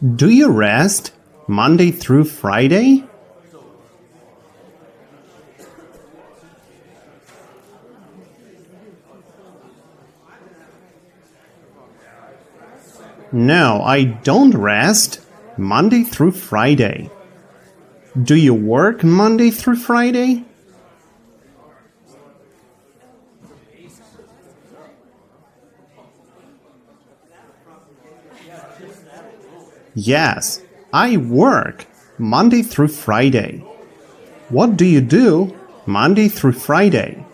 Do you rest Monday through Friday? No, I don't rest Monday through Friday. Do you work Monday through Friday? Yes, I work Monday through Friday. What do you do Monday through Friday?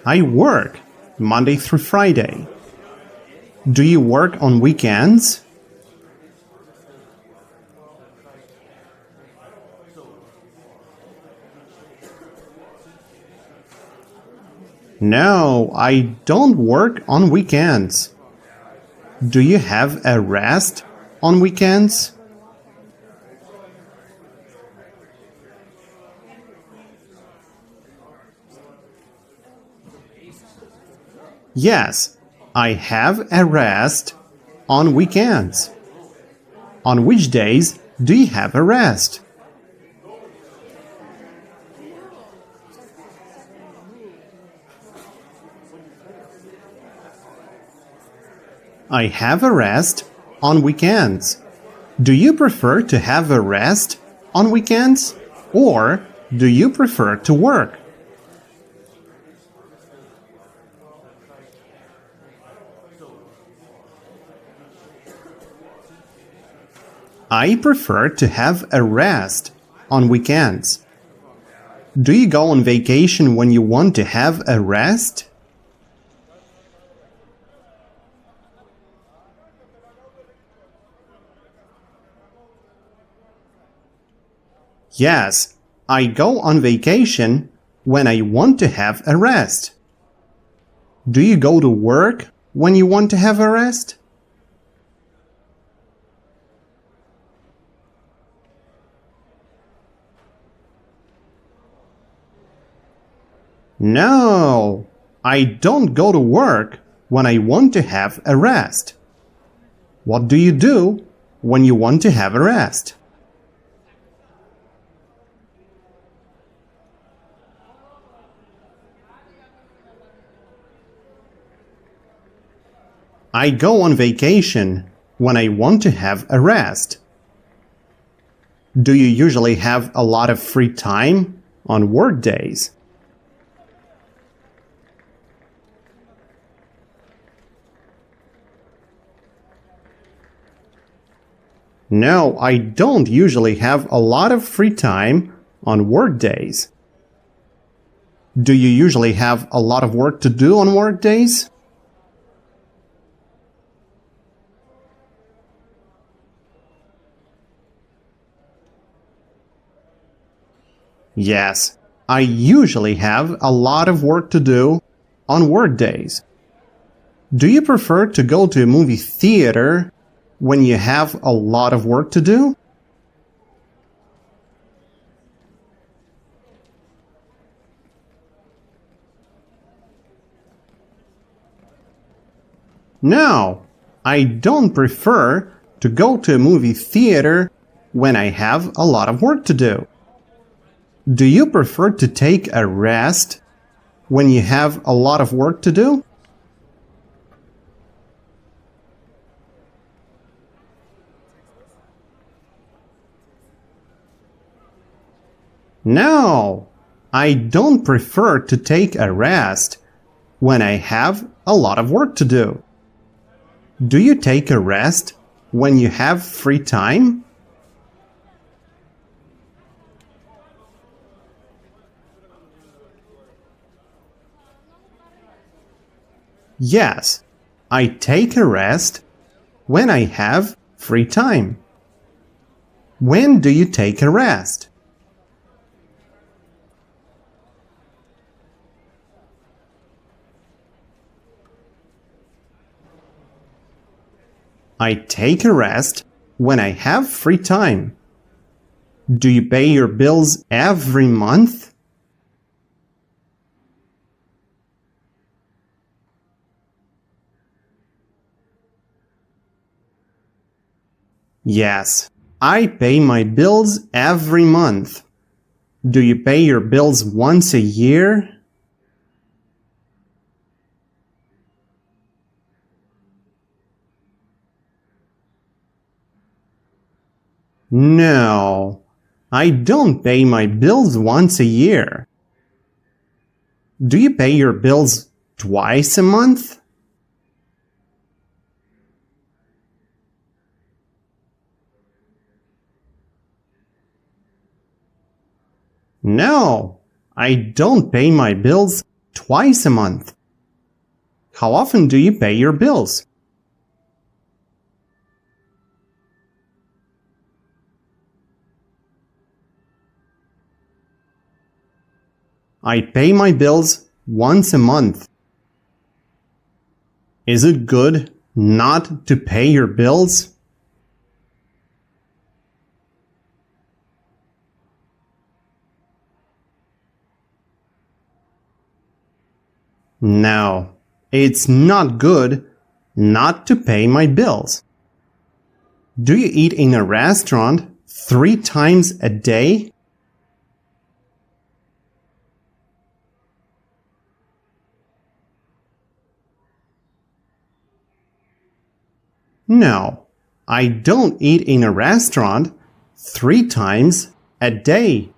I work Monday through Friday. Do you work on weekends? No, I don't work on weekends. Do you have a rest on weekends? Yes, I have a rest on weekends. On which days do you have a rest? I have a rest on weekends. Do you prefer to have a rest on weekends, or do you prefer to work? I prefer to have a rest on weekends. Do you go on vacation when you want to have a rest? Yes, I go on vacation when I want to have a rest. Do you go to work when you want to have a rest? No, I don't go to work when I want to have a rest. What do you do when you want to have a rest? I go on vacation when I want to have a rest. Do you usually have a lot of free time on work days? No, I don't usually have a lot of free time on work days. Do you usually have a lot of work to do on work days? Yes, I usually have a lot of work to do on work days. Do you prefer to go to a movie theater when you have a lot of work to do? No, I don't prefer to go to a movie theater when I have a lot of work to do. Do you prefer to take a rest when you have a lot of work to do? No, I don't prefer to take a rest when I have a lot of work to do. Do you take a rest when you have free time? Yes, I take a rest when I have free time. When do you take a rest? I take a rest when I have free time. Do you pay your bills every month? Yes, I pay my bills every month. Do you pay your bills once a year? No, I don't pay my bills once a year. Do you pay your bills twice a month? No, I don't pay my bills twice a month. How often do you pay your bills? I pay my bills once a month. Is it good not to pay your bills? No, it's not good not to pay my bills. Do you eat in a restaurant 3 times a day? No, I don't eat in a restaurant 3 times a day.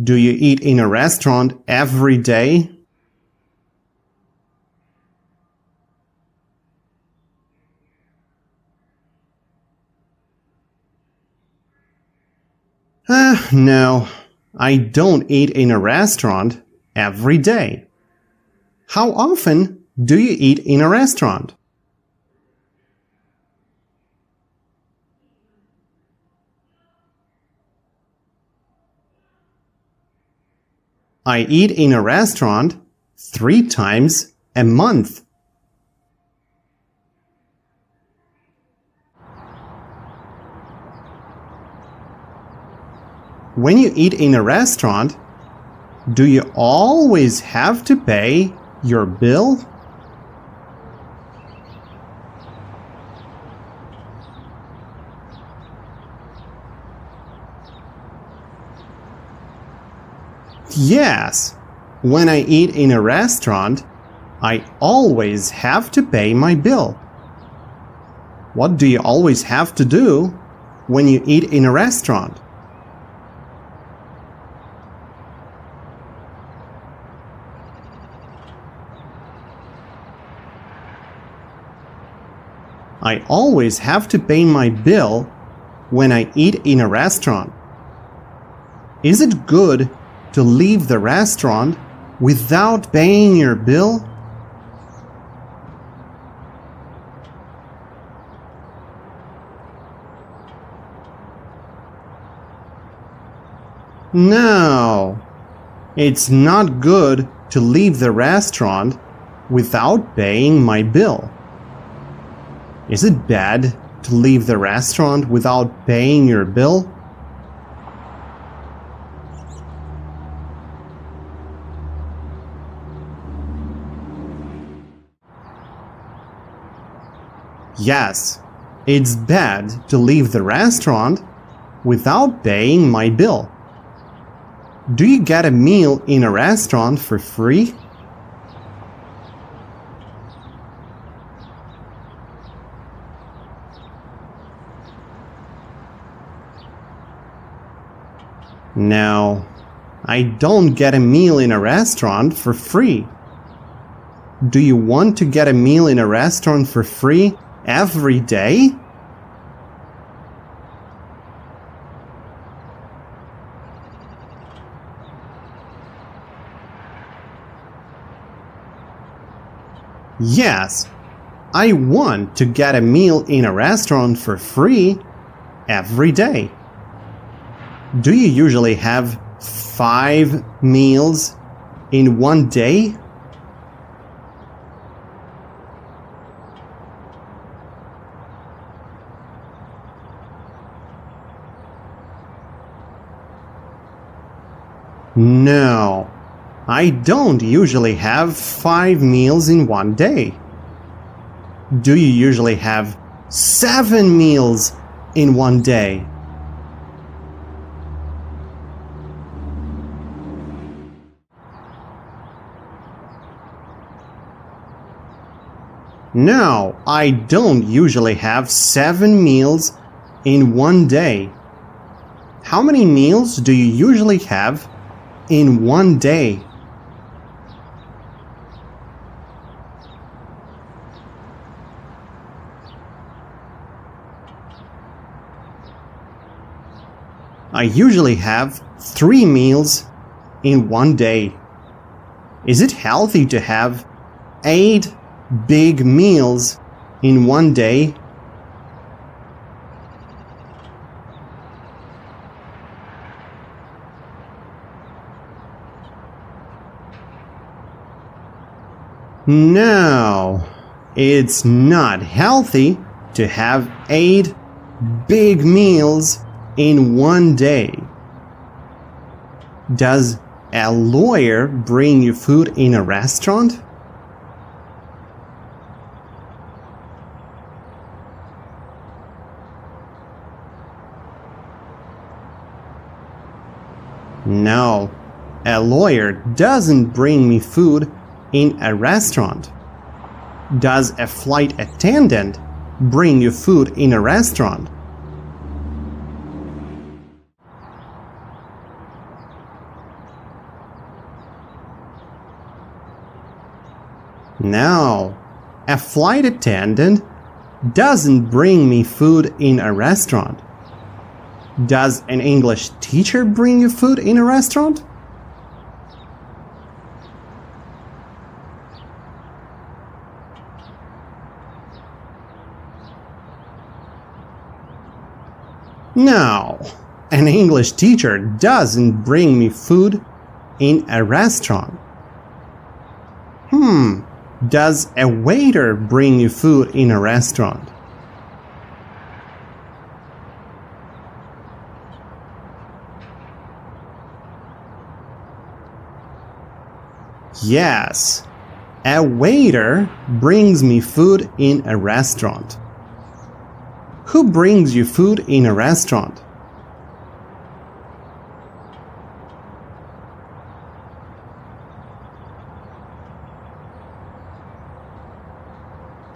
Do you eat in a restaurant every day? No, I don't eat in a restaurant every day. How often do you eat in a restaurant? I eat in a restaurant 3 times a month. When you eat in a restaurant, do you always have to pay your bill? Yes. When I eat in a restaurant, I always have to pay my bill. What do you always have to do when you eat in a restaurant? I always have to pay my bill when I eat in a restaurant. Is it good to leave the restaurant without paying your bill? No, it's not good to leave the restaurant without paying my bill. Is it bad to leave the restaurant without paying your bill? Yes, it's bad to leave the restaurant without paying my bill. Do you get a meal in a restaurant for free? No, I don't get a meal in a restaurant for free. Do you want to get a meal in a restaurant for free every day? Yes, I want to get a meal in a restaurant for free every day. Do you usually have 5 meals in one day? No, I don't usually have 5 meals in one day. Do you usually have 7 meals in one day? No, I don't usually have 7 meals in one day. How many meals do you usually have in one day? I usually have 3 meals in one day. Is it healthy to have 8 big meals in one day? No, it's not healthy to have 8 big meals in one day. Does a lawyer bring you food in a restaurant? No, a lawyer doesn't bring me food in a restaurant. Does a flight attendant bring you food in a restaurant? No, a flight attendant doesn't bring me food in a restaurant. Does an English teacher bring you food in a restaurant? No, an English teacher doesn't bring me food in a restaurant. Does a waiter bring you food in a restaurant? Yes, a waiter brings me food in a restaurant. Who brings you food in a restaurant?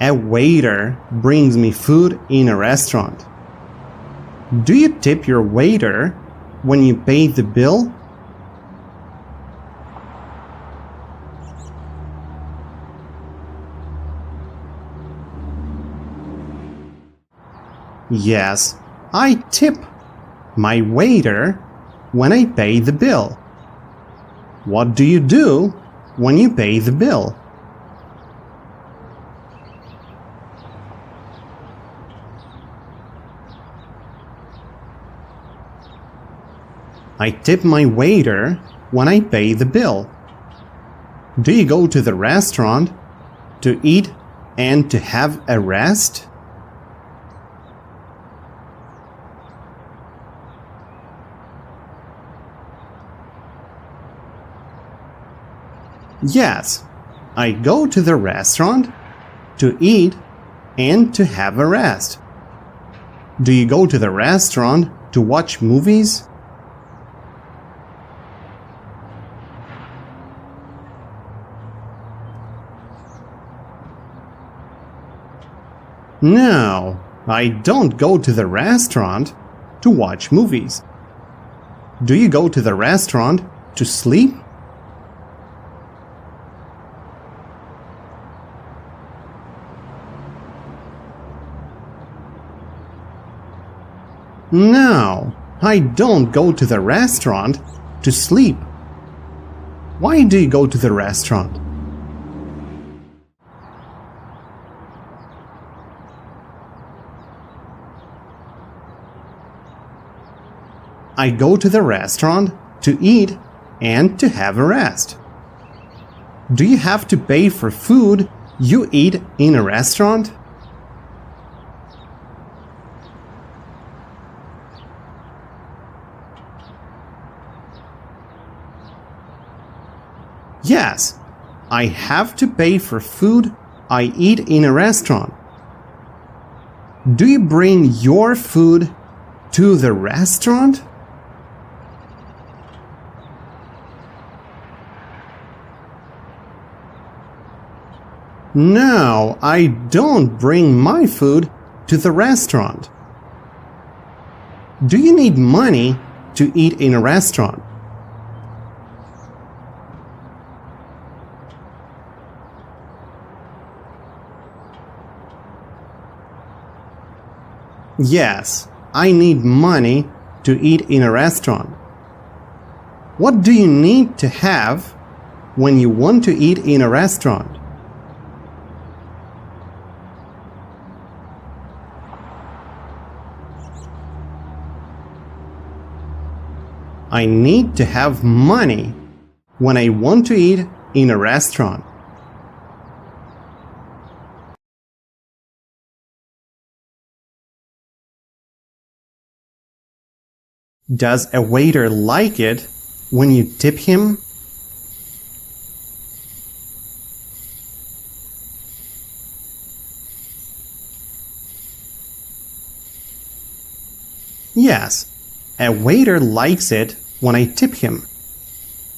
A waiter brings me food in a restaurant. Do you tip your waiter when you pay the bill? Yes, I tip my waiter when I pay the bill. What do you do when you pay the bill? I tip my waiter when I pay the bill. Do you go to the restaurant to eat and to have a rest? Yes, I go to the restaurant to eat and to have a rest. Do you go to the restaurant to watch movies? No, I don't go to the restaurant to watch movies. Do you go to the restaurant to sleep? No, I don't go to the restaurant to sleep. Why do you go to the restaurant? I go to the restaurant to eat and to have a rest. Do you have to pay for food you eat in a restaurant? Yes, I have to pay for food I eat in a restaurant. Do you bring your food to the restaurant? No, I don't bring my food to the restaurant. Do you need money to eat in a restaurant? Yes, I need money to eat in a restaurant. What do you need to have when you want to eat in a restaurant? I need to have money when I want to eat in a restaurant. Does a waiter like it when you tip him? Yes, a waiter likes it when I tip him.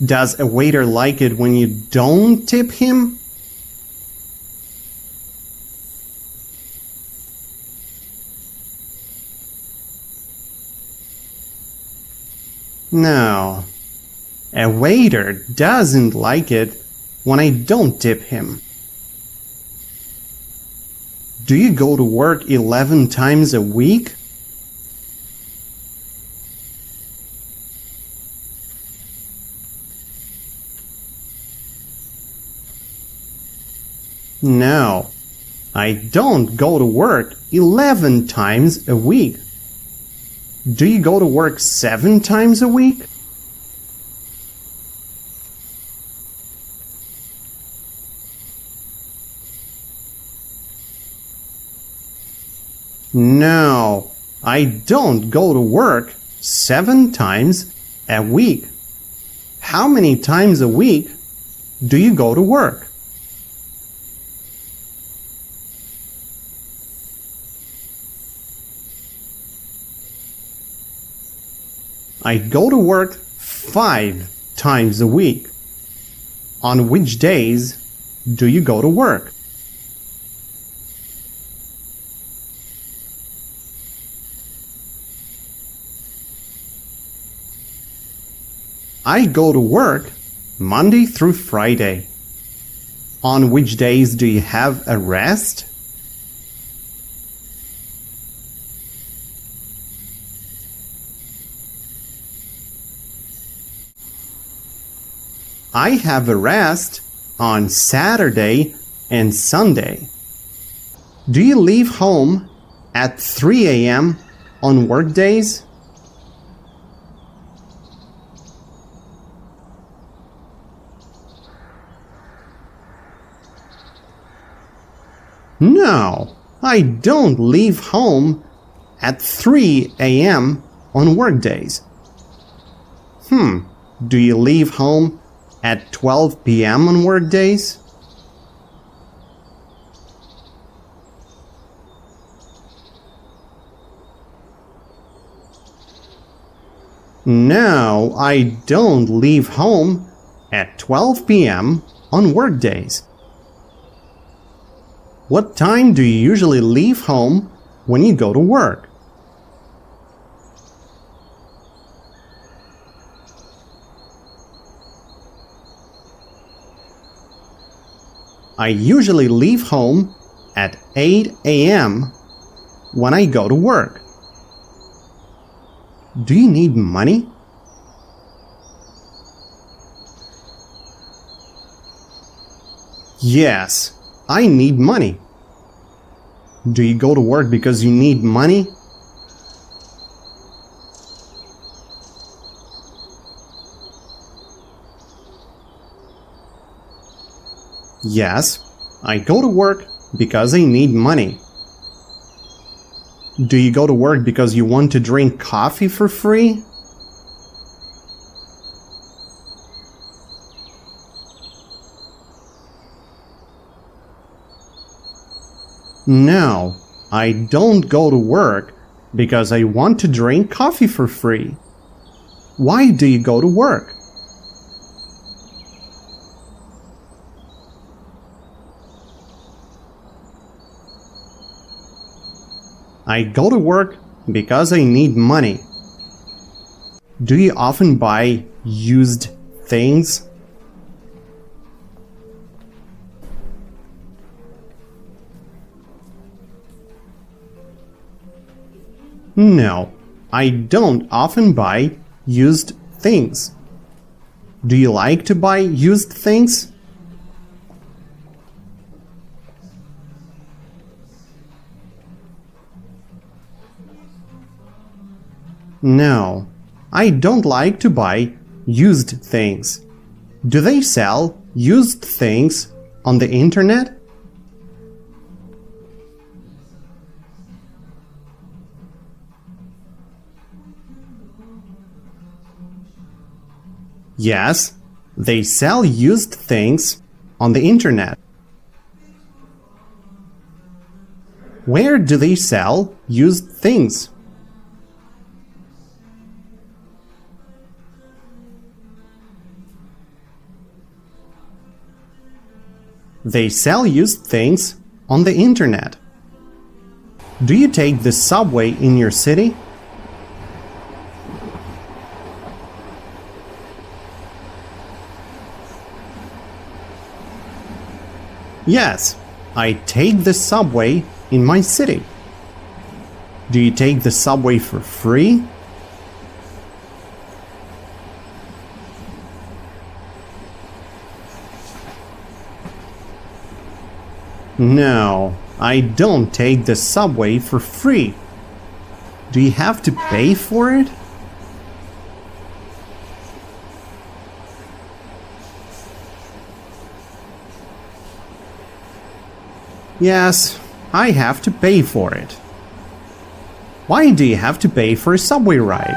Does a waiter like it when you don't tip him? No, a waiter doesn't like it when I don't tip him. Do you go to work 11 times a week? No, I don't go to work 11 times a week. Do you go to work 7 times a week? No, I don't go to work 7 times a week. How many times a week do you go to work? I go to work 5 times a week. On which days do you go to work? I go to work Monday through Friday. On which days do you have a rest? I have a rest on Saturday and Sunday. Do you leave home at 3 a.m. on work days? No, I don't leave home at 3 a.m. on work days. Do you leave home at 12 p.m. on work days? No, I don't leave home at 12 p.m. on work days. What time do you usually leave home when you go to work? I usually leave home at 8 a.m. when I go to work. Do you need money? Yes, I need money. Do you go to work because you need money? Yes, I go to work because I need money. Do you go to work because you want to drink coffee for free? No, I don't go to work because I want to drink coffee for free. Why do you go to work? I go to work because I need money. Do you often buy used things? No, I don't often buy used things. Do you like to buy used things? No, I don't like to buy used things. Do they sell used things on the internet? Yes, they sell used things on the internet. Where do they sell used things? They sell used things on the internet. Do you take the subway in your city? Yes, I take the subway in my city. Do you take the subway for free? No, I don't take the subway for free. Do you have to pay for it? Yes, I have to pay for it. Why do you have to pay for a subway ride?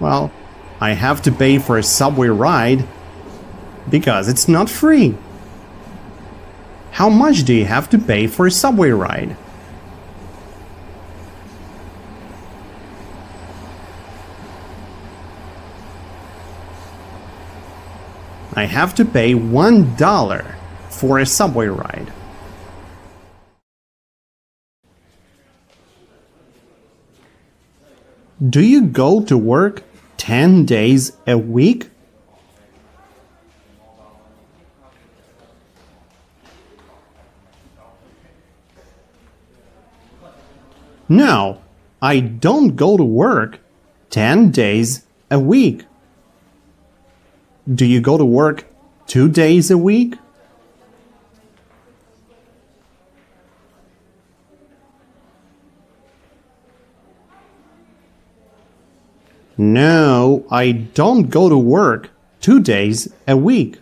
Well, I have to pay for a subway ride because it's not free. How much do you have to pay for a subway ride? I have to pay $1 for a subway ride. Do you go to work 10 days a week? No, I don't go to work 10 days a week. Do you go to work 2 days a week? No, I don't go to work 2 days a week.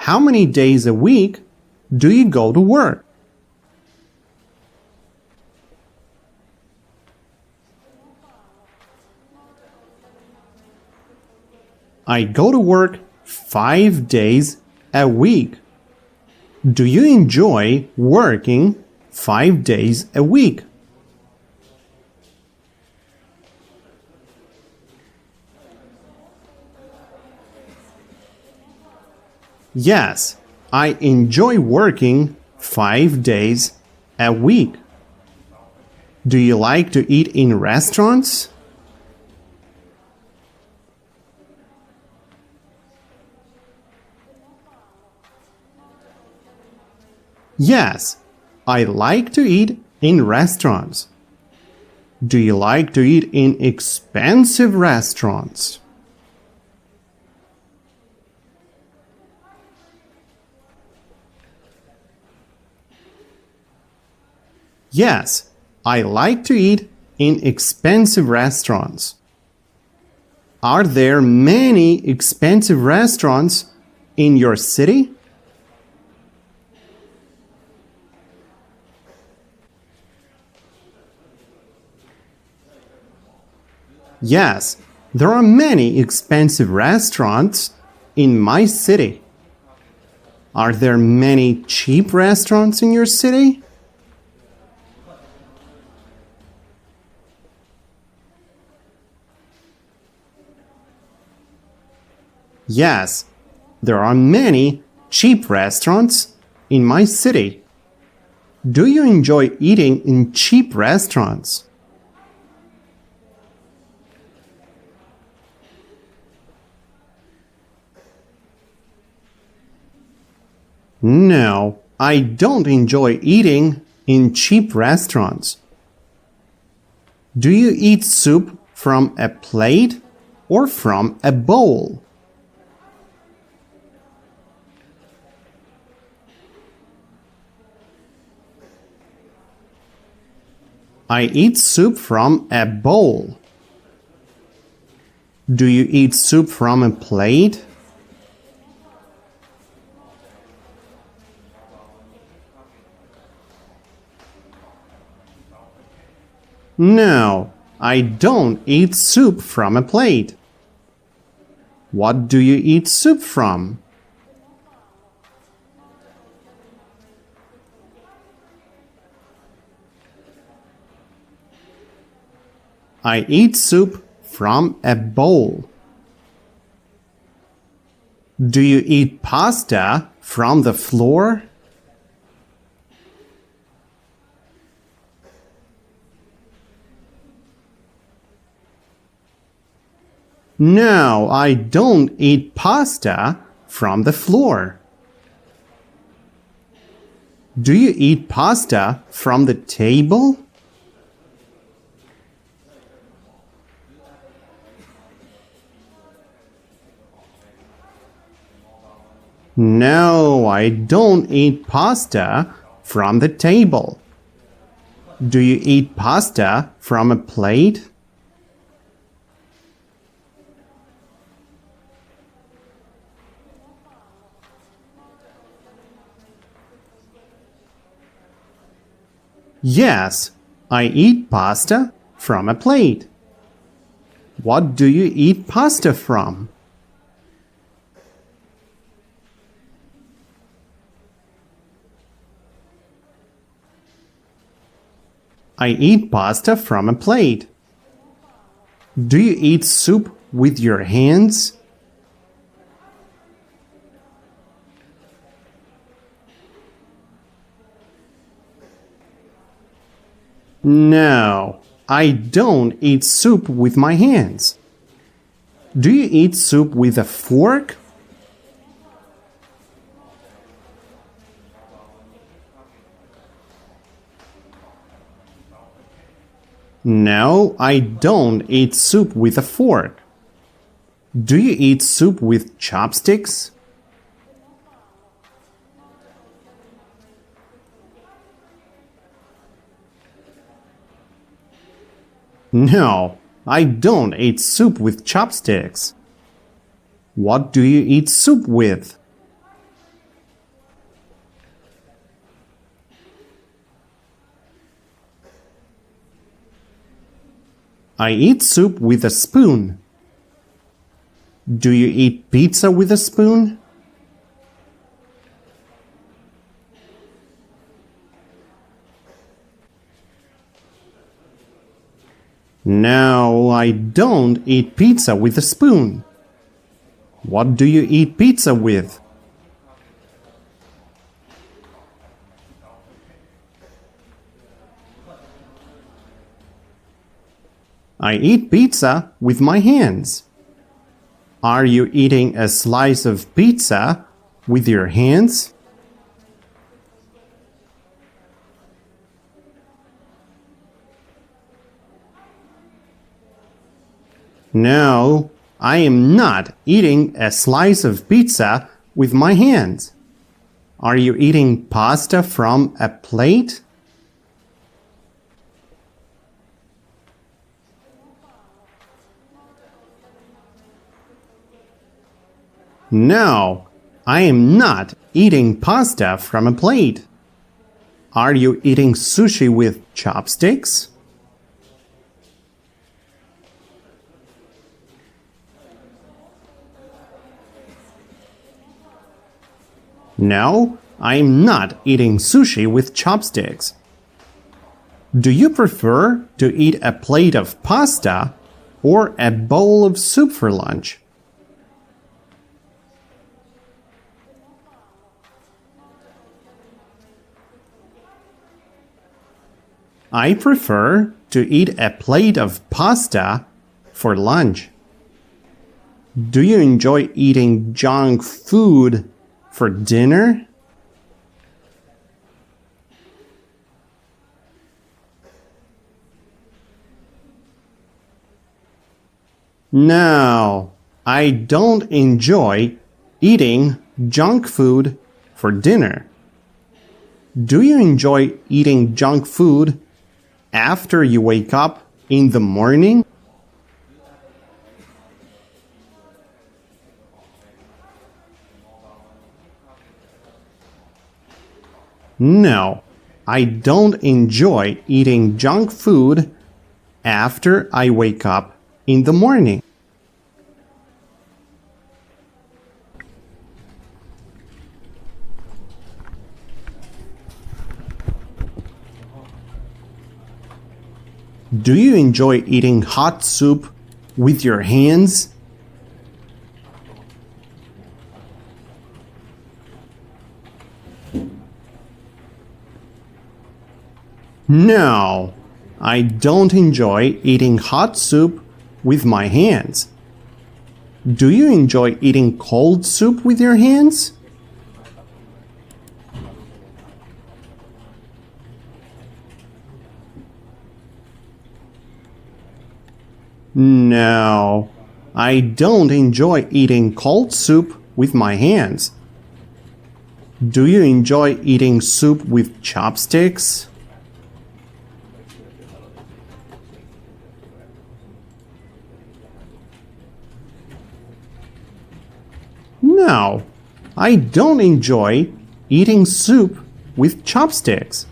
How many days a week do you go to work? I go to work 5 days a week. Do you enjoy working 5 days a week? Yes, I enjoy working 5 days a week. Do you like to eat in restaurants? Yes, I like to eat in restaurants. Do you like to eat in expensive restaurants? Yes, I like to eat in expensive restaurants. Are there many expensive restaurants in your city? Yes, There are many expensive restaurants in my city. Are there many cheap restaurants in your city? Yes, there are many cheap restaurants in my city. Do you enjoy eating in cheap restaurants? No, I don't enjoy eating in cheap restaurants. Do you eat soup from a plate or from a bowl? I eat soup from a bowl. Do you eat soup from a plate? No, I don't eat soup from a plate. What do you eat soup from? I eat soup from a bowl. Do you eat pasta from the floor? No, I don't eat pasta from the floor. Do you eat pasta from the table? No, I don't eat pasta from the table. Do you eat pasta from a plate? Yes, I eat pasta from a plate. What do you eat pasta from? I eat pasta from a plate. Do you eat soup with your hands? No, I don't eat soup with my hands. Do you eat soup with a fork? No, I don't eat soup with a fork. Do you eat soup with chopsticks? No, I don't eat soup with chopsticks. What do you eat soup with? I eat soup with a spoon. Do you eat pizza with a spoon? No, I don't eat pizza with a spoon. What do you eat pizza with? I eat pizza with my hands. Are you eating a slice of pizza with your hands? No, I am not eating a slice of pizza with my hands. Are you eating pasta from a plate? No, I am not eating pasta from a plate. Are you eating sushi with chopsticks? No, I'm not eating sushi with chopsticks. Do you prefer to eat a plate of pasta or a bowl of soup for lunch? I prefer to eat a plate of pasta for lunch. Do you enjoy eating junk food for dinner? No, I don't enjoy eating junk food for dinner. Do you enjoy eating junk food after you wake up in the morning? No, I don't enjoy eating junk food after I wake up in the morning. Do you enjoy eating hot soup with your hands? No, I don't enjoy eating hot soup with my hands. Do you enjoy eating cold soup with your hands? No, I don't enjoy eating cold soup with my hands. Do you enjoy eating soup with chopsticks? No, I don't enjoy eating soup with chopsticks.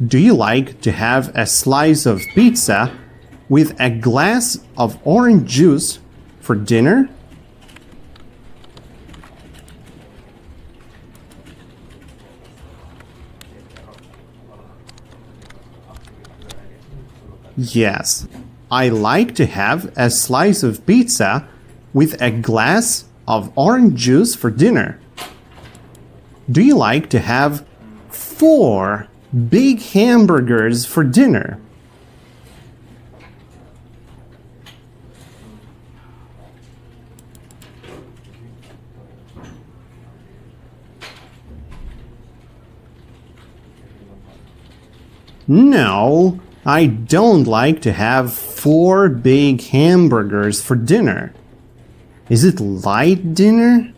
Do you like to have a slice of pizza with a glass of orange juice for dinner? Yes, I like to have a slice of pizza with a glass of orange juice for dinner. Do you like to have 4 big hamburgers for dinner? No, I don't like to have 4 big hamburgers for dinner. Is it light dinner?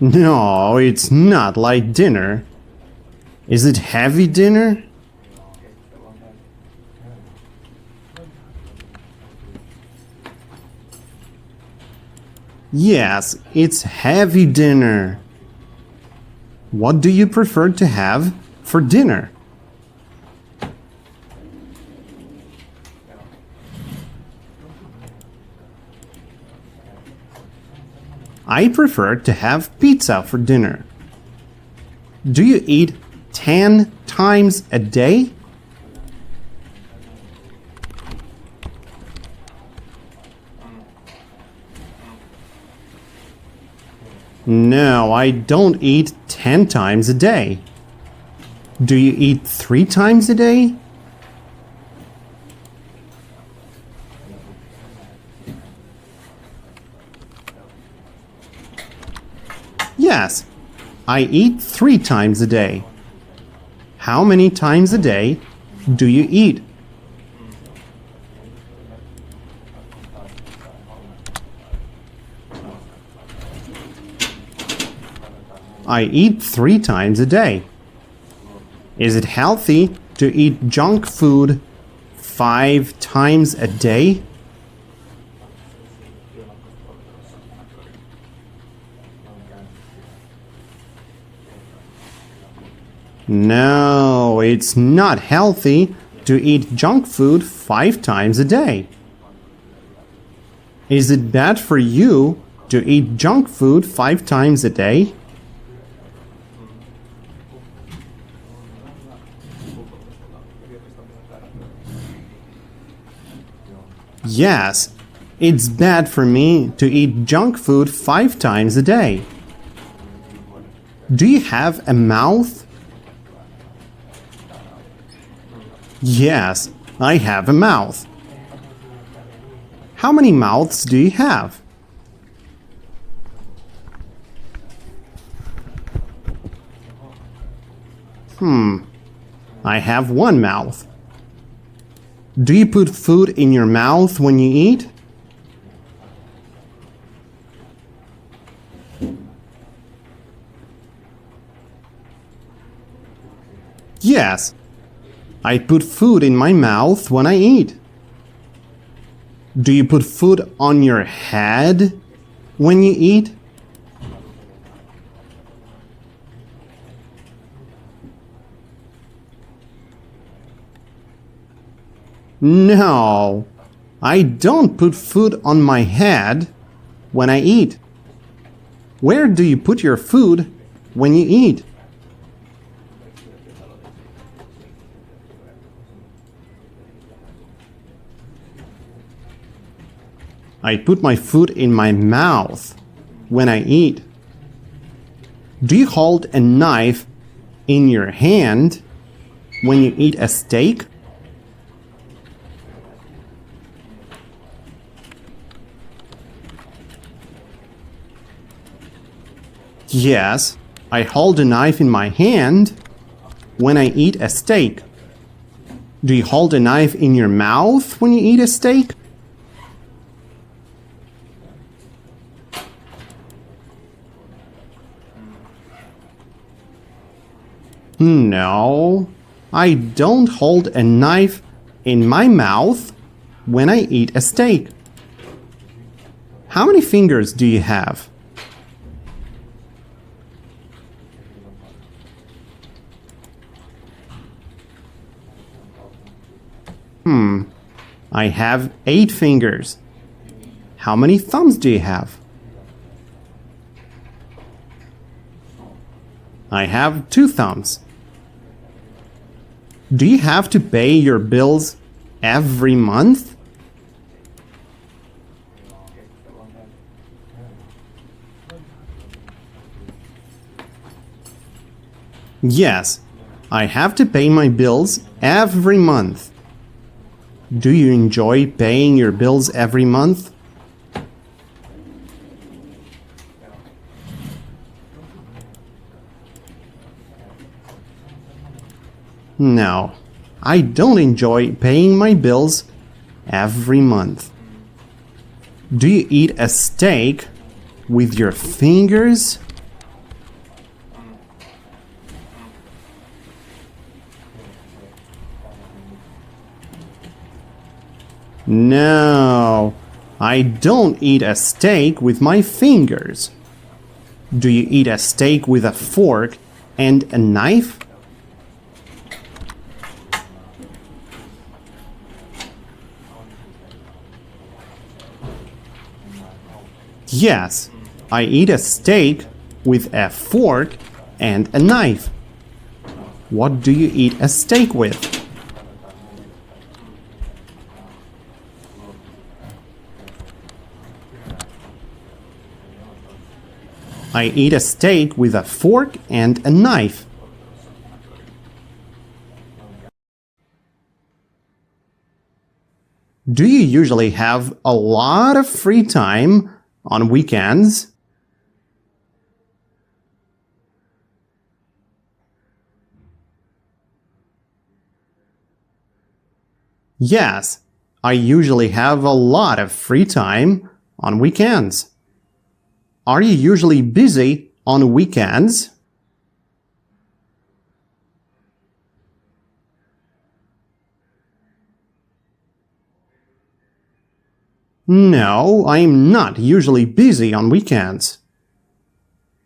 No, it's not light dinner. Is it heavy dinner? Yes, it's heavy dinner. What do you prefer to have for dinner? I prefer to have pizza for dinner. Do you eat 10 times a day? No, I don't eat 10 times a day. Do you eat 3 times a day? Yes, I eat 3 times a day. How many times a day do you eat? I eat 3 times a day. Is it healthy to eat junk food 5 times a day? No, it's not healthy to eat junk food 5 times a day? Is it bad for you to eat junk food 5 times a day? Yes, it's bad for me to eat junk food 5 times a day. Do you have a mouth? Yes, I have a mouth. How many mouths do you have? I have 1 mouth. Do you put food in your mouth when you eat? Yes, I put food in my mouth when I eat. Do you put food on your head when you eat? No, I don't put food on my head when I eat. Where do you put your food when you eat? I put my food in my mouth when I eat. Do you hold a knife in your hand when you eat a steak? Yes, I hold a knife in my hand when I eat a steak. Do you hold a knife in your mouth when you eat a steak? No, I don't hold a knife in my mouth when I eat a steak. How many fingers do you have? I have 8 fingers. How many thumbs do you have? I have 2 thumbs. Do you have to pay your bills every month? Yes, I have to pay my bills every month. Do you enjoy paying your bills every month? No, I don't enjoy paying my bills every month. Do you eat a steak with your fingers? No, I don't eat a steak with my fingers. Do you eat a steak with a fork and a knife? Yes, I eat a steak with a fork and a knife. What do you eat a steak with? I eat a steak with a fork and a knife. Do you usually have a lot of free time on weekends? Yes, I usually have a lot of free time on weekends. Are you usually busy on weekends? No, I'm not usually busy on weekends.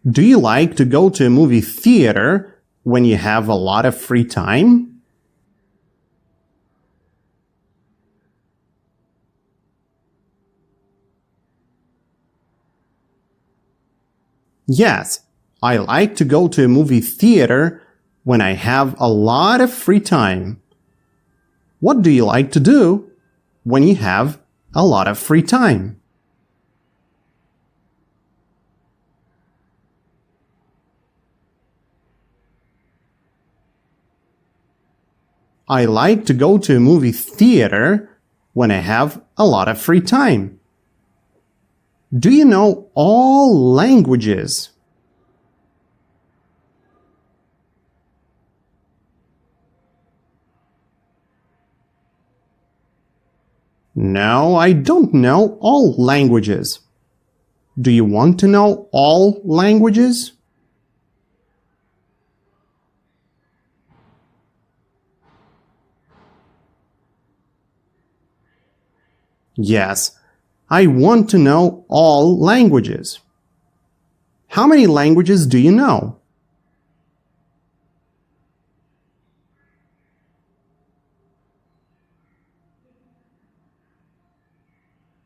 Do you like to go to a movie theater when you have a lot of free time? Yes, I like to go to a movie theater when I have a lot of free time. What do you like to do when you have a lot of free time? I like to go to a movie theater when I have a lot of free time. Do you know all languages? No, I don't know all languages. Do you want to know all languages? Yes, I want to know all languages. How many languages do you know?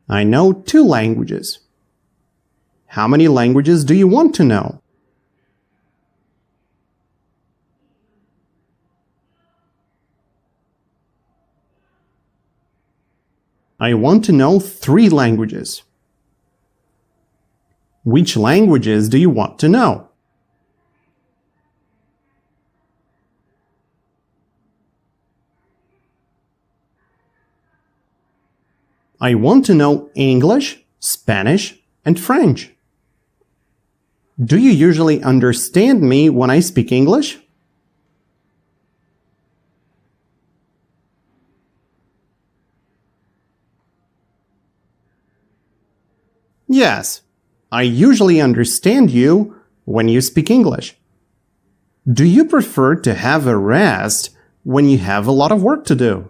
I know 2 languages. How many languages do you want to know? I want to know 3 languages. Which languages do you want to know? I want to know English, Spanish, and French. Do you usually understand me when I speak English? Yes, I usually understand you when you speak English. Do you prefer to have a rest when you have a lot of work to do?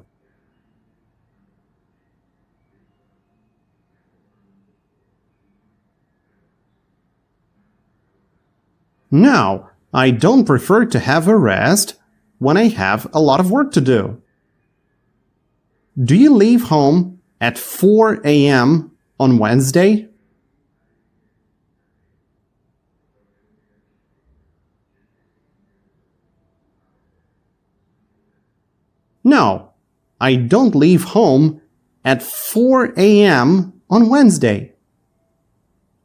No, I don't prefer to have a rest when I have a lot of work to do. Do you leave home at 4 a.m. on Wednesday? No, I don't leave home at 4 a.m. on Wednesday.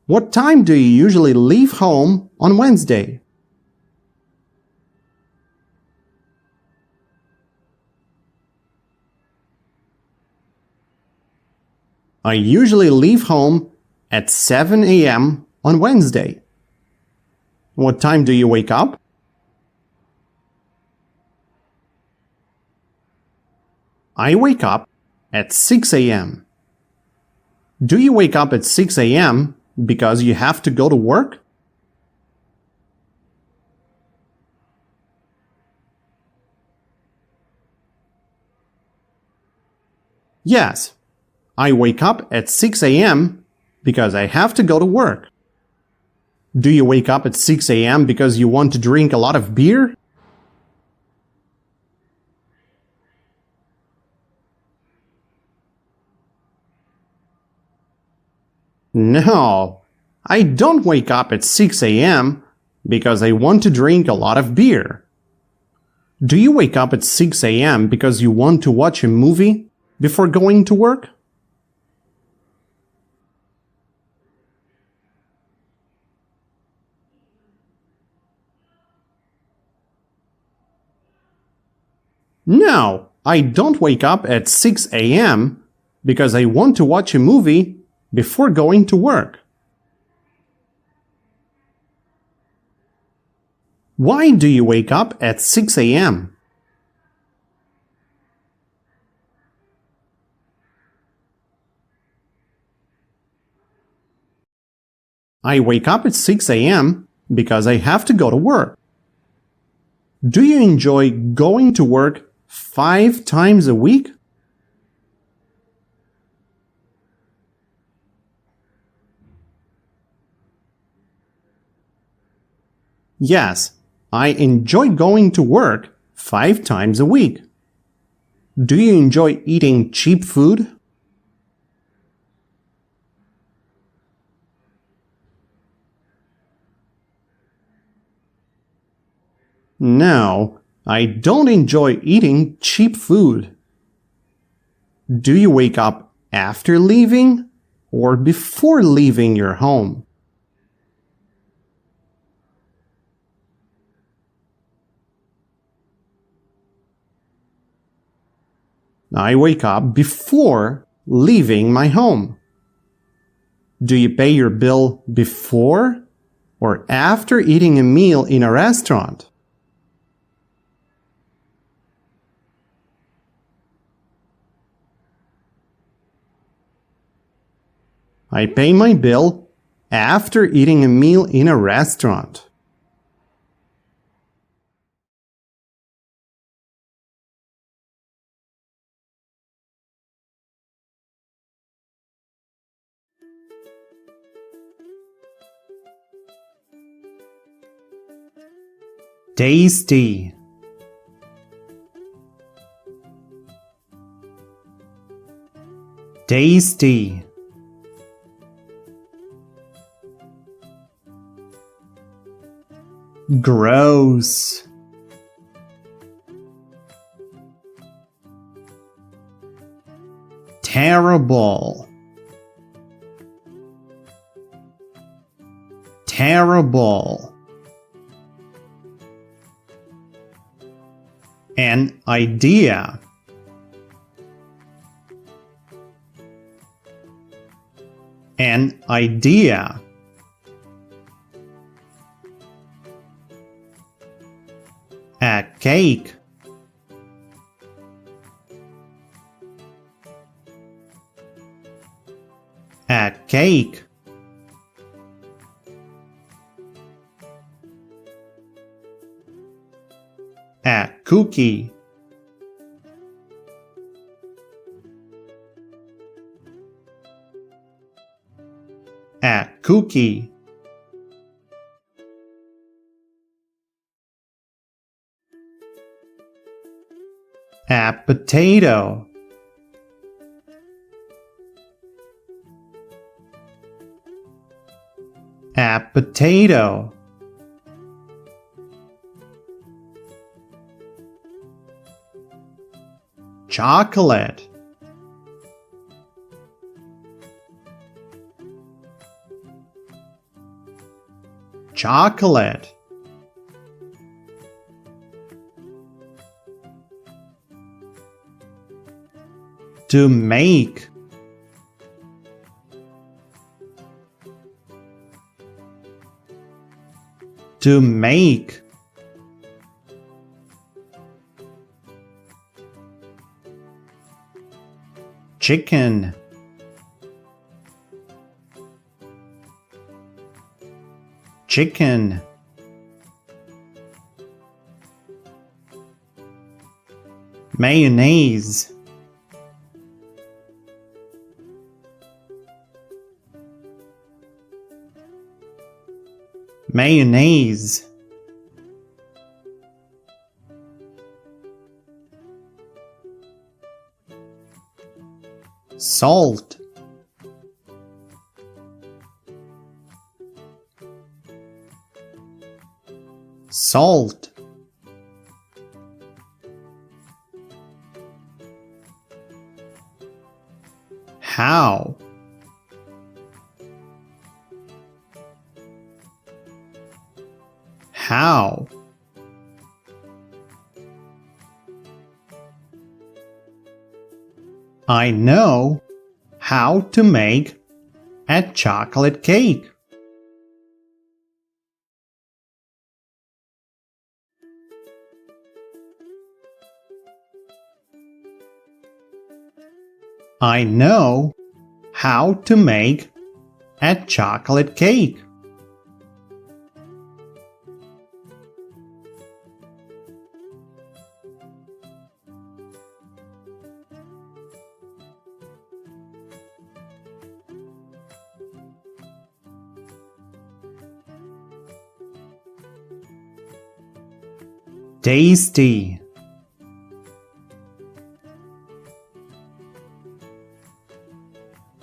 What time do you usually leave home on Wednesday? I usually leave home at 7 a.m. on Wednesday. What time do you wake up? I wake up at 6 a.m. Do you wake up at 6 a.m. because you have to go to work? Yes, I wake up at 6 a.m. because I have to go to work. Do you wake up at 6 a.m. because you want to drink a lot of beer? No, I don't wake up at 6 a.m. because I want to drink a lot of beer. Do you wake up at 6 a.m. because you want to watch a movie before going to work? No, I don't wake up at 6 a.m. because I want to watch a movie before going to work. Why do you wake up at 6 a.m.? I wake up at 6 a.m. because I have to go to work. Do you enjoy going to work 5 times a week? Yes, I enjoy going to work 5 times a week. Do you enjoy eating cheap food? No, I don't enjoy eating cheap food. Do you wake up after leaving or before leaving your home? I wake up before leaving my home. Do you pay your bill before or after eating a meal in a restaurant? I pay my bill after eating a meal in a restaurant. Tasty. Tasty. Gross. Terrible. Terrible. An idea. An idea. A cake. A cake. A cookie. A cookie. A potato. A potato. Chocolate. Chocolate. To make. To make. Chicken. Chicken. Mayonnaise. Mayonnaise. Salt. Salt. How? How? I know how to make a chocolate cake. I know how to make a chocolate cake. Tasty.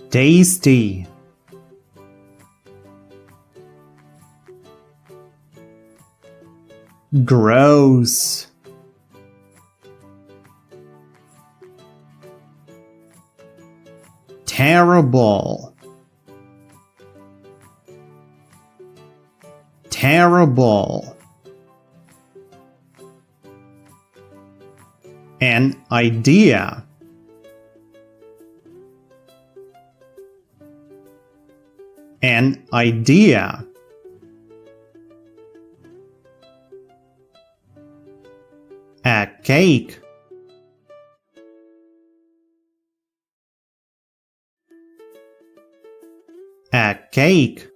Tasty. Gross. Terrible. Terrible. An idea. An idea. A cake. A cake.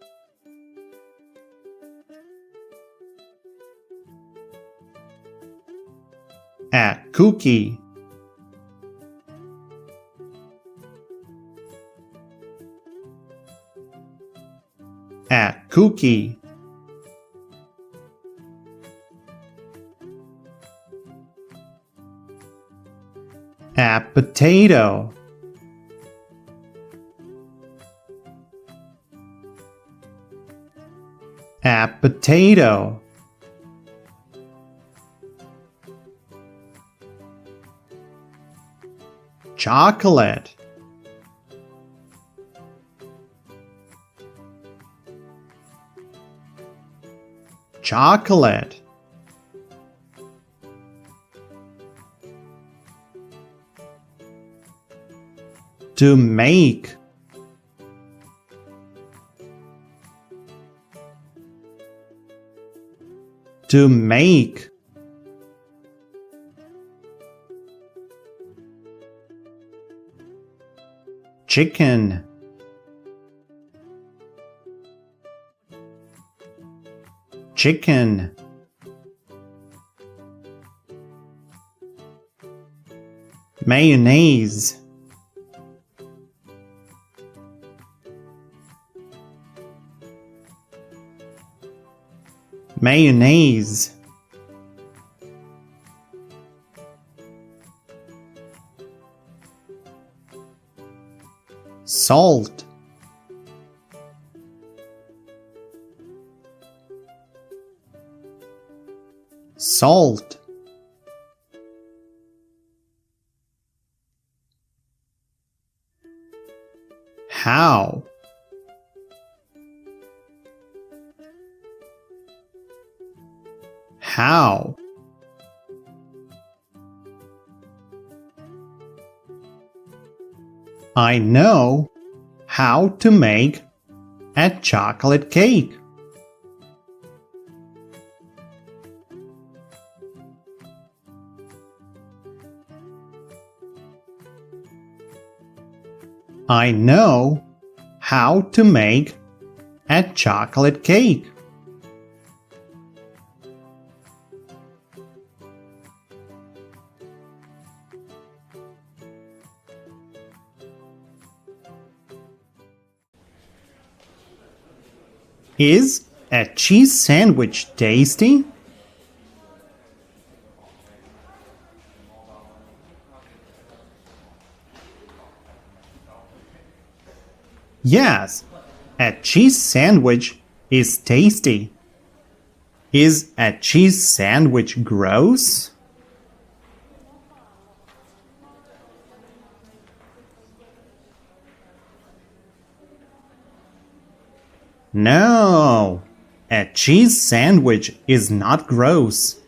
A cookie. A cookie. A potato. A potato. Chocolate. Chocolate. To make. To make. Chicken. Chicken. Mayonnaise. Mayonnaise. Salt. Salt. How? How? I know how to make a chocolate cake. I know how to make a chocolate cake. Is a cheese sandwich tasty? Yes, a cheese sandwich is tasty. Is a cheese sandwich gross? No, a cheese sandwich is not gross.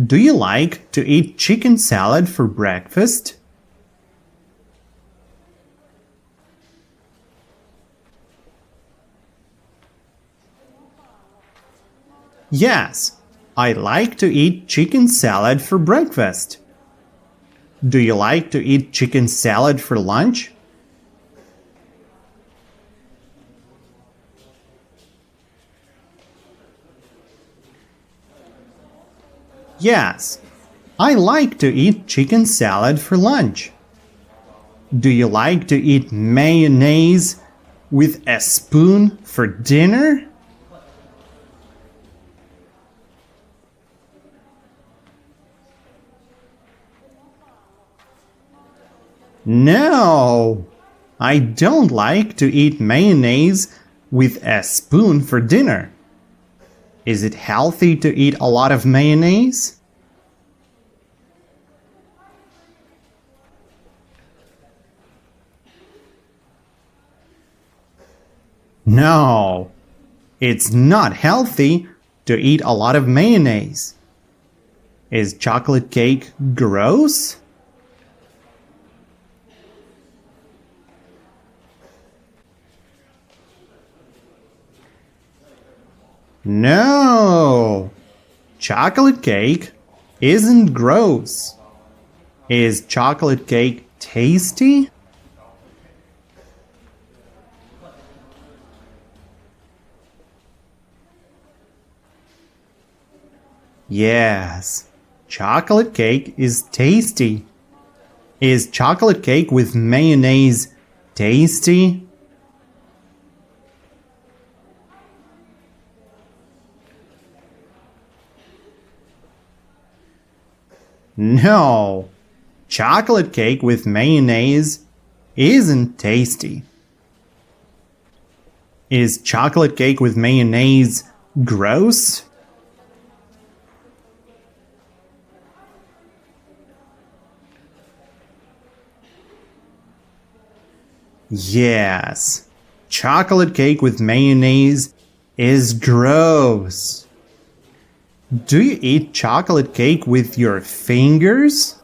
Do you like to eat chicken salad for breakfast? Yes, I like to eat chicken salad for breakfast. Do you like to eat chicken salad for lunch? Yes, I like to eat chicken salad for lunch. Do you like to eat mayonnaise with a spoon for dinner? No, I don't like to eat mayonnaise with a spoon for dinner. Is it healthy to eat a lot of mayonnaise? No, it's not healthy to eat a lot of mayonnaise. Is chocolate cake gross? No, chocolate cake isn't gross. Is chocolate cake tasty? Yes, chocolate cake is tasty. Is chocolate cake with mayonnaise tasty? No, chocolate cake with mayonnaise isn't tasty. Is chocolate cake with mayonnaise gross? Yes, chocolate cake with mayonnaise is gross. Do you eat chocolate cake with your fingers?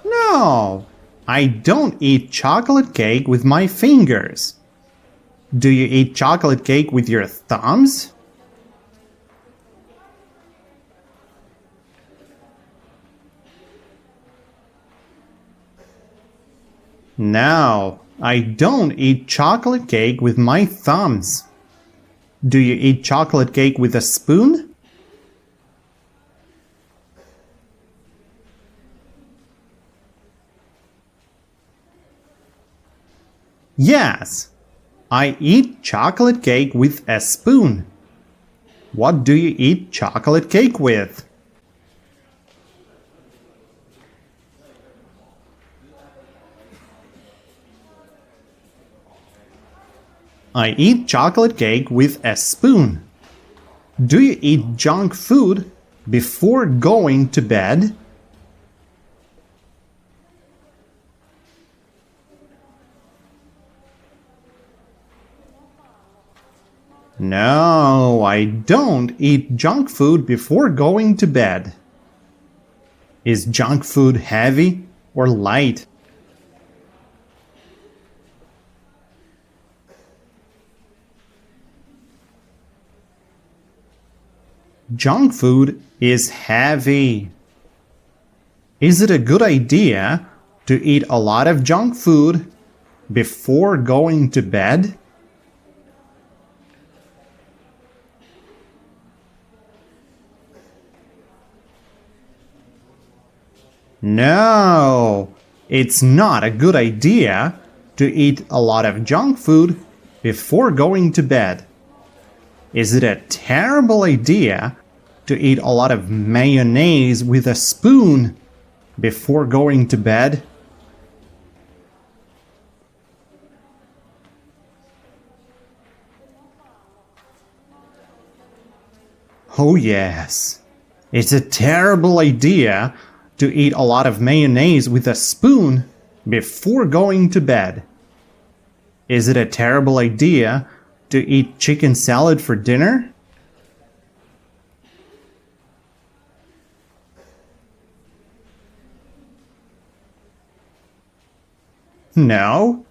No, I don't eat chocolate cake with my fingers. Do you eat chocolate cake with your thumbs? No, I don't eat chocolate cake with my thumbs. Do you eat chocolate cake with a spoon? Yes, I eat chocolate cake with a spoon. What do you eat chocolate cake with? I eat chocolate cake with a spoon. Do you eat junk food before going to bed? No, I don't eat junk food before going to bed. Is junk food heavy or light? Junk food is heavy. Is it a good idea to eat a lot of junk food before going to bed? No, it's not a good idea to eat a lot of junk food before going to bed. Is it a terrible idea to eat a lot of mayonnaise with a spoon before going to bed? Oh yes, it's a terrible idea to eat a lot of mayonnaise with a spoon before going to bed. Is it a terrible idea to eat chicken salad for dinner? No,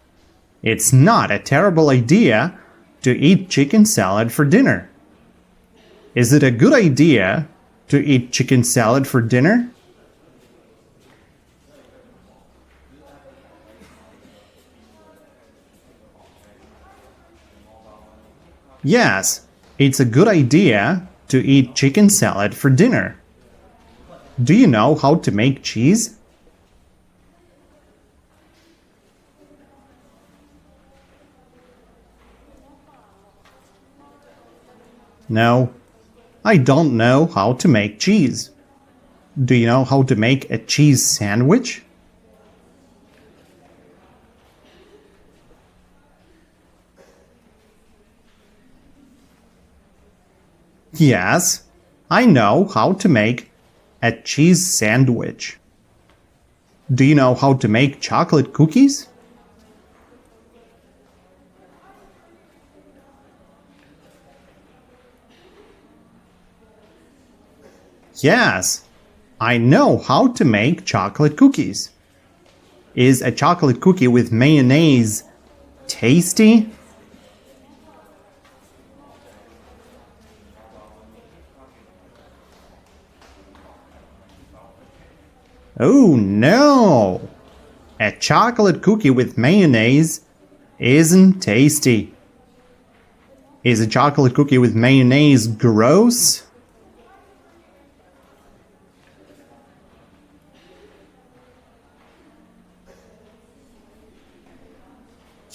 it's not a terrible idea to eat chicken salad for dinner. Is it a good idea to eat chicken salad for dinner? Yes, it's a good idea to eat chicken salad for dinner. Do you know how to make cheese? No, I don't know how to make cheese. Do you know how to make a cheese sandwich? Yes, I know how to make a cheese sandwich. Do you know how to make chocolate cookies? Yes, I know how to make chocolate cookies. Is a chocolate cookie with mayonnaise tasty? Oh no! A chocolate cookie with mayonnaise isn't tasty. Is a chocolate cookie with mayonnaise gross?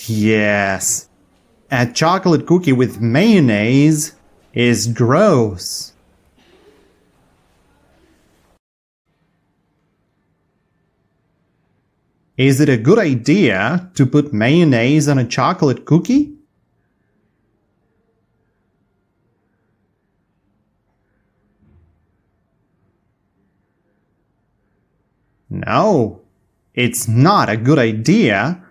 Yes, a chocolate cookie with mayonnaise is gross. Is it a good idea to put mayonnaise on a chocolate cookie? No, it's not a good idea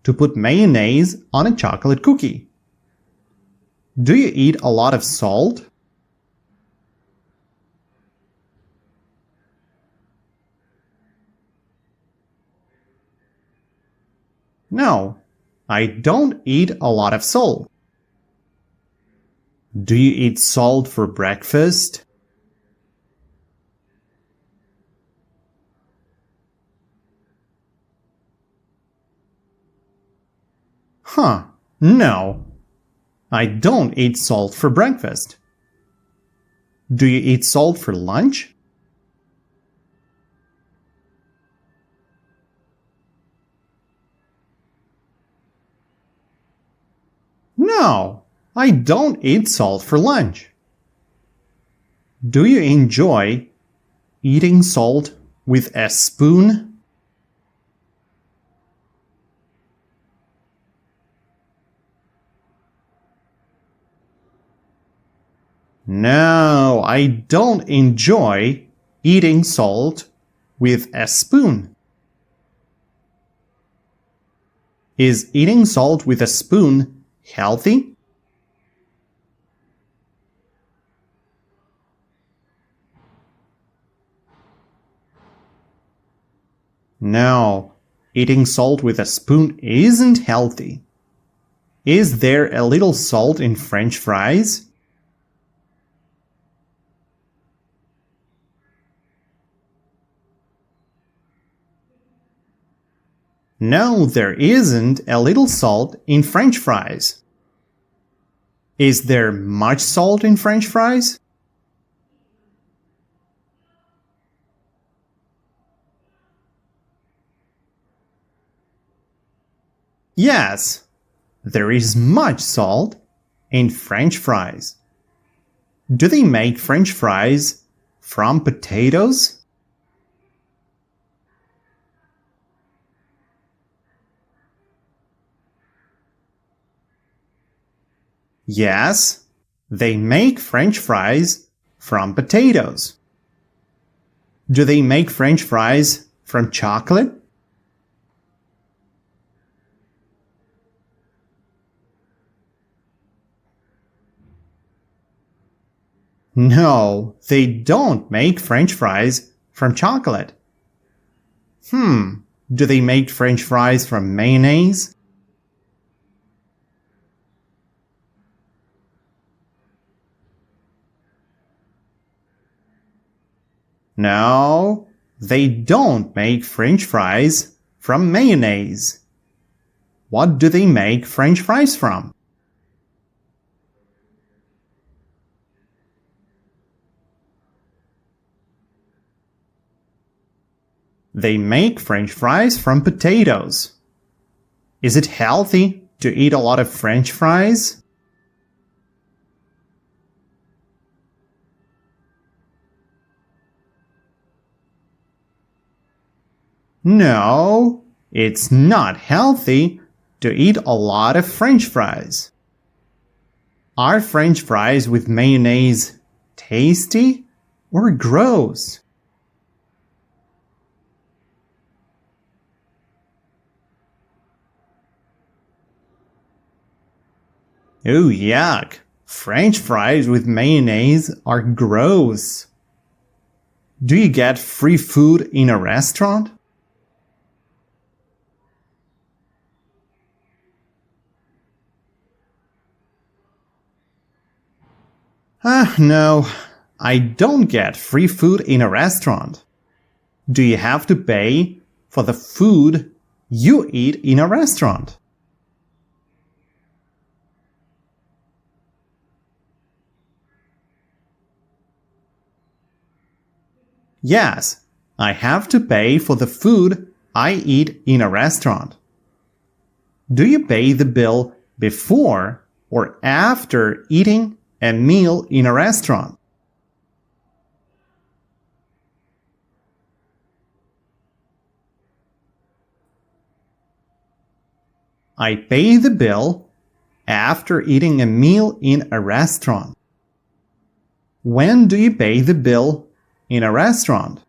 to put mayonnaise on a chocolate cookie. Do you eat a lot of salt? No, I don't eat a lot of salt. Do you eat salt for breakfast? Huh, no. I don't eat salt for breakfast. Do you eat salt for lunch? No, I don't eat salt for lunch. Do you enjoy eating salt with a spoon? No, I don't enjoy eating salt with a spoon. Is eating salt with a spoon healthy? No, eating salt with a spoon isn't healthy. Is there a little salt in French fries? No, there isn't a little salt in French fries. Is there much salt in French fries? Yes, there is much salt in French fries. Do they make French fries from potatoes? Yes, they make French fries from potatoes. Do they make French fries from chocolate? No, they don't make French fries from chocolate. Do they make French fries from mayonnaise? No, they don't make French fries from mayonnaise. What do they make French fries from? They make French fries from potatoes. Is it healthy to eat a lot of French fries? No, it's not healthy to eat a lot of French fries. Are French fries with mayonnaise tasty or gross? Oh, yuck! French fries with mayonnaise are gross. Do you get free food in a restaurant? No, I don't get free food in a restaurant. Do you have to pay for the food you eat in a restaurant? Yes, I have to pay for the food I eat in a restaurant. Do you pay the bill before or after eating a meal in a restaurant? I pay the bill after eating a meal in a restaurant. When do you pay the bill in a restaurant?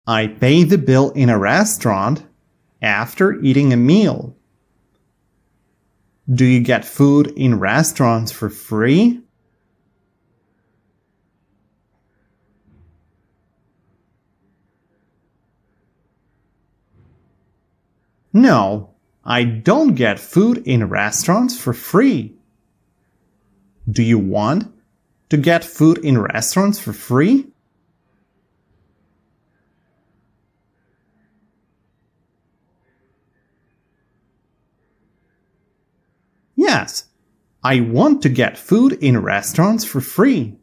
I pay the bill in a restaurant after eating a meal. Do you get food in restaurants for free? No, I don't get food in restaurants for free. Do you want to get food in restaurants for free? Yes, I want to get food in restaurants for free.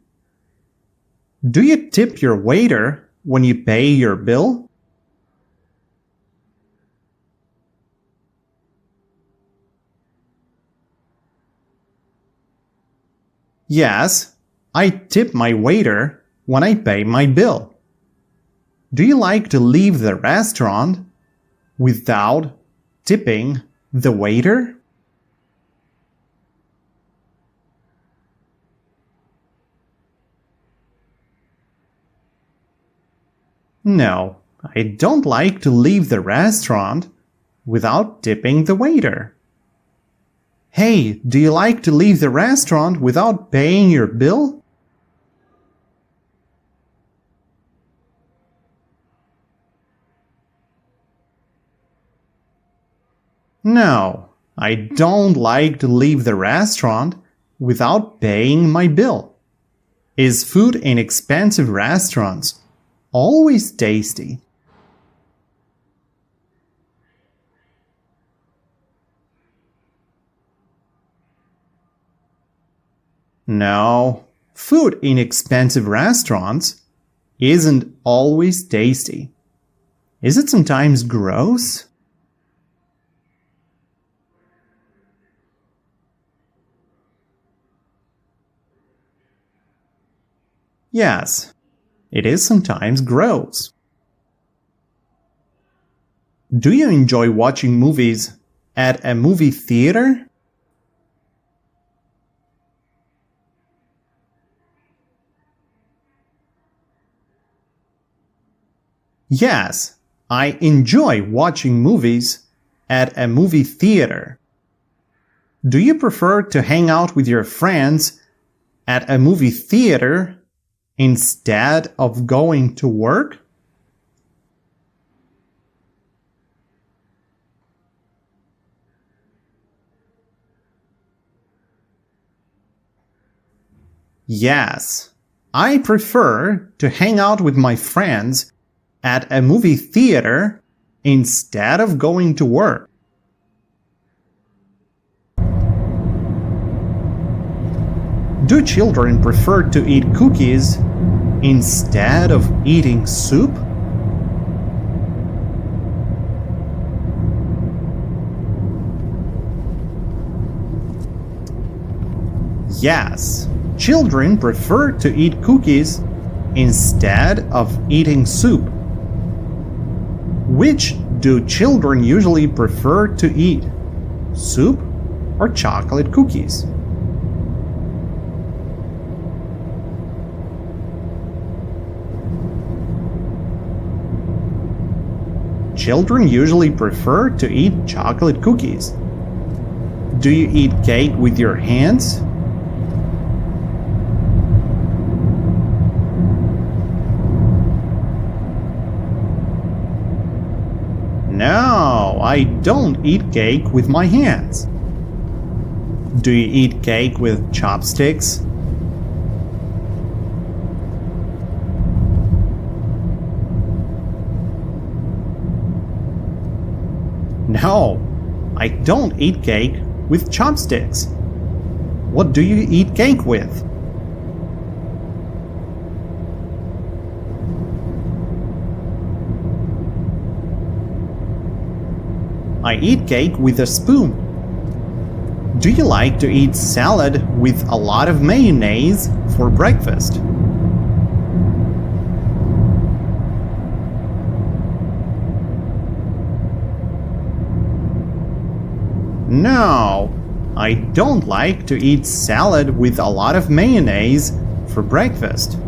Do you tip your waiter when you pay your bill? Yes, I tip my waiter when I pay my bill. Do you like to leave the restaurant without tipping the waiter? No, I don't like to leave the restaurant without tipping the waiter. Hey, do you like to leave the restaurant without paying your bill? No, I don't like to leave the restaurant without paying my bill. Is food in expensive restaurants always tasty? No, food in expensive restaurants isn't always tasty. Is it sometimes gross? Yes, it is sometimes gross. Do you enjoy watching movies at a movie theater? Yes, I enjoy watching movies at a movie theater. Do you prefer to hang out with your friends at a movie theater instead of going to work? Yes, I prefer to hang out with my friends at a movie theater instead of going to work. Do children prefer to eat cookies instead of eating soup? Yes, children prefer to eat cookies instead of eating soup. Which Do children usually prefer to eat soup or chocolate cookies? Children usually prefer to eat chocolate cookies. Do you eat cake with your hands? No, I don't eat cake with my hands. Do you eat cake with chopsticks? No, I don't eat cake with chopsticks. What do you eat cake with? I eat cake with a spoon. Do you like to eat salad with a lot of mayonnaise for breakfast? No, I don't like to eat salad with a lot of mayonnaise for breakfast.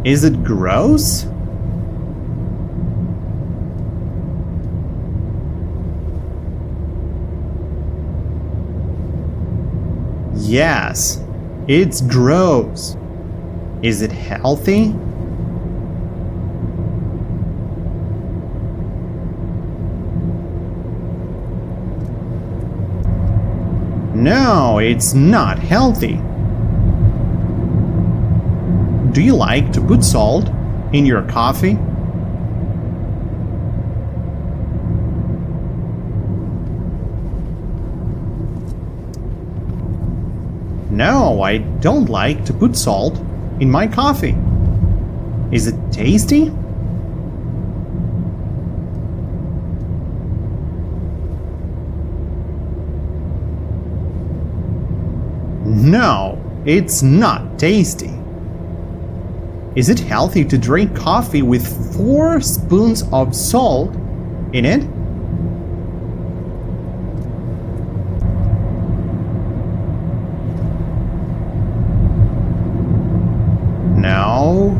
Is it gross? Yes, it's gross. Is it healthy? No, it's not healthy. Do you like to put salt in your coffee? No, I don't like to put salt in my coffee. Is it tasty? No, it's not tasty. Is it healthy to drink coffee with 4 spoons of salt in it? No,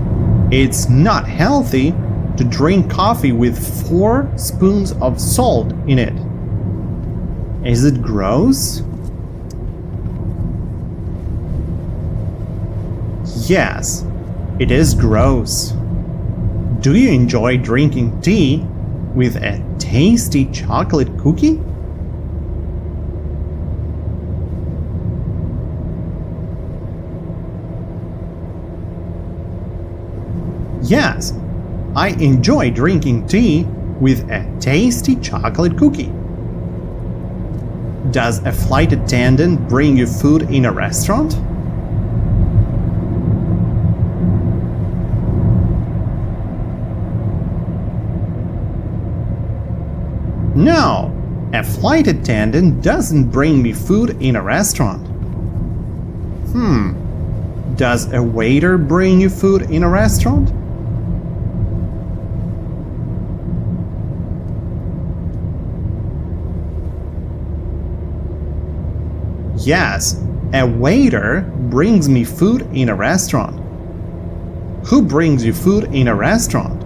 it's not healthy to drink coffee with 4 spoons of salt in it. Is it gross? Yes, it is gross. Do you enjoy drinking tea with a tasty chocolate cookie? Yes, I enjoy drinking tea with a tasty chocolate cookie. Does a flight attendant bring you food in a restaurant? No, a flight attendant doesn't bring me food in a restaurant. Does a waiter bring you food in a restaurant? Yes, a waiter brings me food in a restaurant. Who brings you food in a restaurant?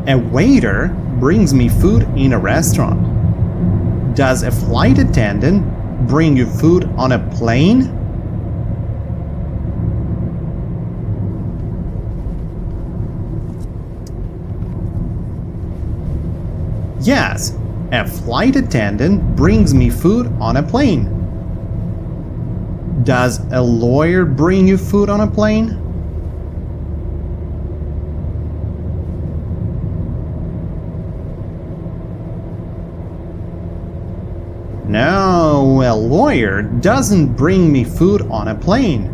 A waiter brings me food in a restaurant. Does a flight attendant bring you food on a plane? Yes, a flight attendant brings me food on a plane. Does a lawyer bring you food on a plane? No, a lawyer doesn't bring me food on a plane.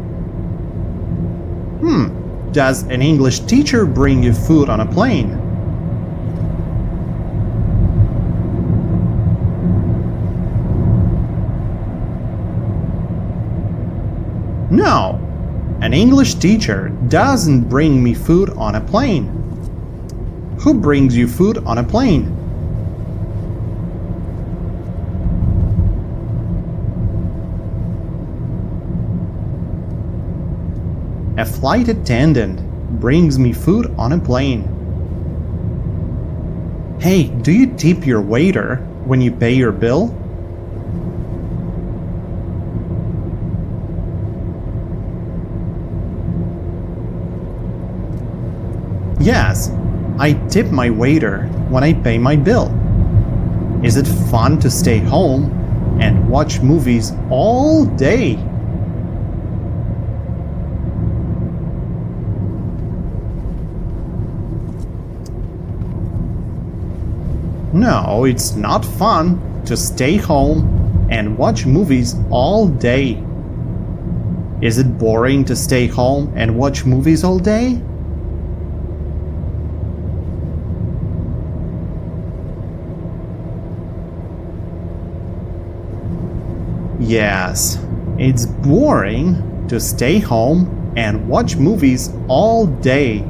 Does an English teacher bring you food on a plane? No, an English teacher doesn't bring me food on a plane. Who brings you food on a plane? A flight attendant brings me food on a plane. Hey, do you tip your waiter when you pay your bill? Yes, I tip my waiter when I pay my bill. Is it fun to stay home and watch movies all day? No, it's not fun to stay home and watch movies all day. Is it boring to stay home and watch movies all day? Yes, it's boring to stay home and watch movies all day.